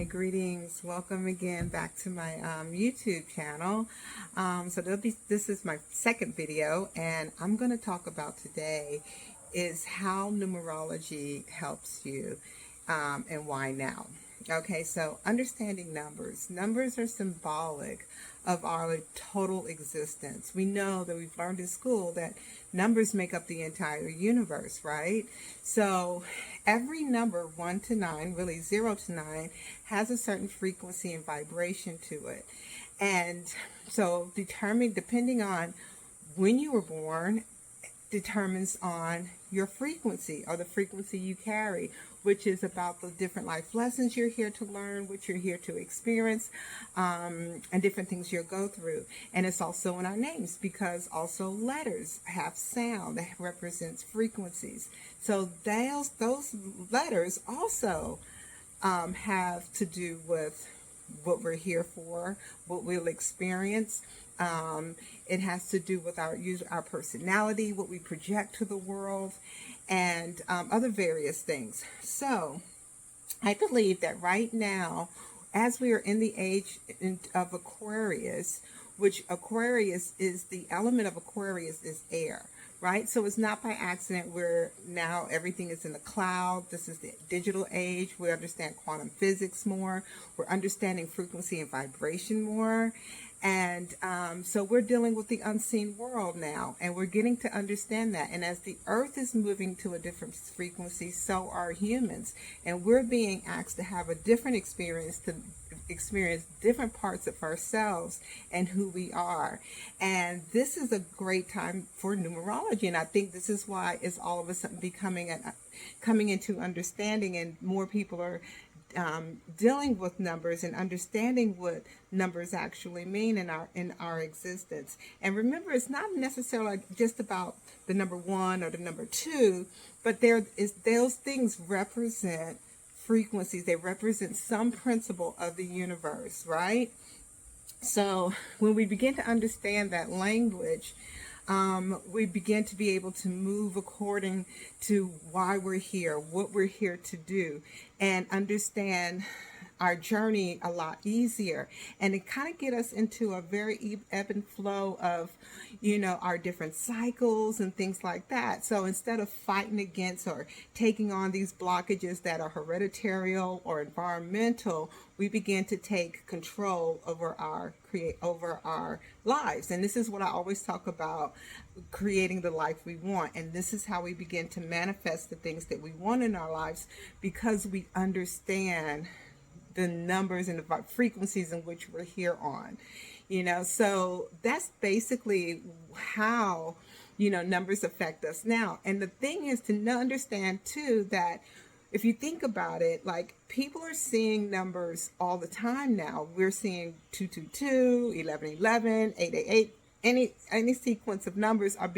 Greetings. Welcome again back to my YouTube channel. This is my second video, and I'm going to talk about today is how numerology helps you and why now. Okay, so understanding numbers. Numbers are symbolic of our total existence. We know that we've learned in school that numbers make up the entire universe, right? So every number 1 to 9, really 0 to 9, has a certain frequency and vibration to it. And so depending on when you were born, determines on your frequency or the frequency you carry, which is about the different life lessons you're here to learn, what you're here to experience, and different things you'll go through. And it's also in our names, because also letters have sound that represents frequencies. So those letters also have to do with what we're here for, what we'll experience. It has to do with our personality, what we project to the world, and other various things. So I believe that right now, as we are in the age of Aquarius, which Aquarius is the element of Aquarius is air, right? So it's not by accident where now everything is in the cloud. This is the digital age. We understand quantum physics more. We're understanding frequency and vibration more. And so we're dealing with the unseen world now, and we're getting to understand that. And as the earth is moving to a different frequency, so are humans. And we're being asked to have a different experience, to experience different parts of ourselves and who we are. And this is a great time for numerology. And I think this is why it's all of a sudden coming into understanding, and more people are dealing with numbers and understanding what numbers actually mean in our existence. And remember, it's not necessarily just about the number 1 or the number 2, but those things represent frequencies. They represent some principle of the universe, right? So when we begin to understand that language, we begin to be able to move according to why we're here, what we're here to do, and understand our journey a lot easier. And it kind of get us into a very ebb and flow of, our different cycles and things like that. So instead of fighting against or taking on these blockages that are hereditary or environmental, we begin to take control over our lives. And this is what I always talk about, creating the life we want. And this is how we begin to manifest the things that we want in our lives, because we understand the numbers and the frequencies in which we're here on. So that's basically how numbers affect us now. And the thing is to understand too that if you think about it, like, people are seeing numbers all the time now. We're seeing 222, 1111, 888. Any sequence of numbers are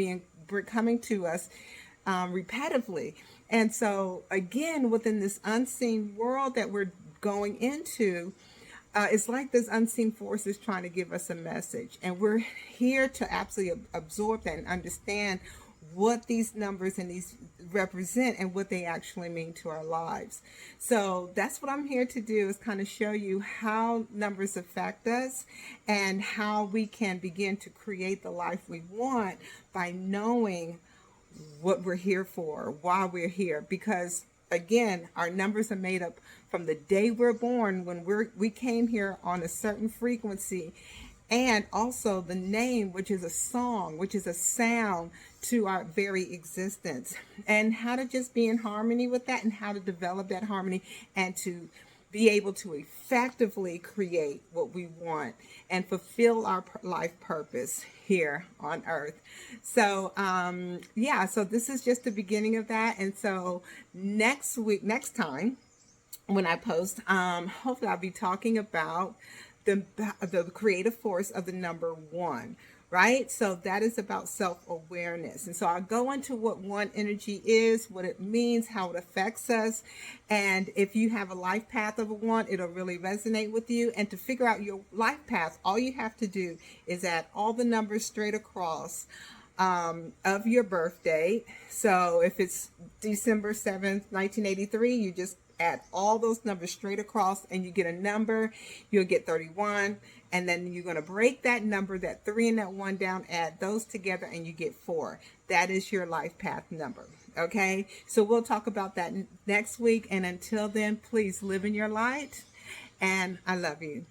coming to us repetitively. And so again, within this unseen world that we're going into, it's like this unseen force is trying to give us a message, and we're here to absolutely absorb that and understand what these numbers and these represent and what they actually mean to our lives. So that's what I'm here to do, is kind of show you how numbers affect us and how we can begin to create the life we want by knowing what we're here for, why we're here. Because again, our numbers are made up from the day we're born, when we came here on a certain frequency, and also the name, which is a song, which is a sound to our very existence, and how to just be in harmony with that, and how to develop that harmony, and to be able to effectively create what we want and fulfill our life purpose here on earth. So so this is just the beginning of that. And so next time when I post, hopefully I'll be talking about the creative force of the number 1, right? So that is about self-awareness. And so I'll go into what 1 energy is, what it means, how it affects us. And if you have a life path of a 1, it'll really resonate with you. And to figure out your life path, all you have to do is add all the numbers straight across of your birth date. So if it's December 7th, 1983, you just add all those numbers straight across and you get a number, you'll get 31. And then you're going to break that number, that 3 and that 1 down, add those together, and you get 4. That is your life path number. Okay? So we'll talk about that next week. And until then, please live in your light. And I love you.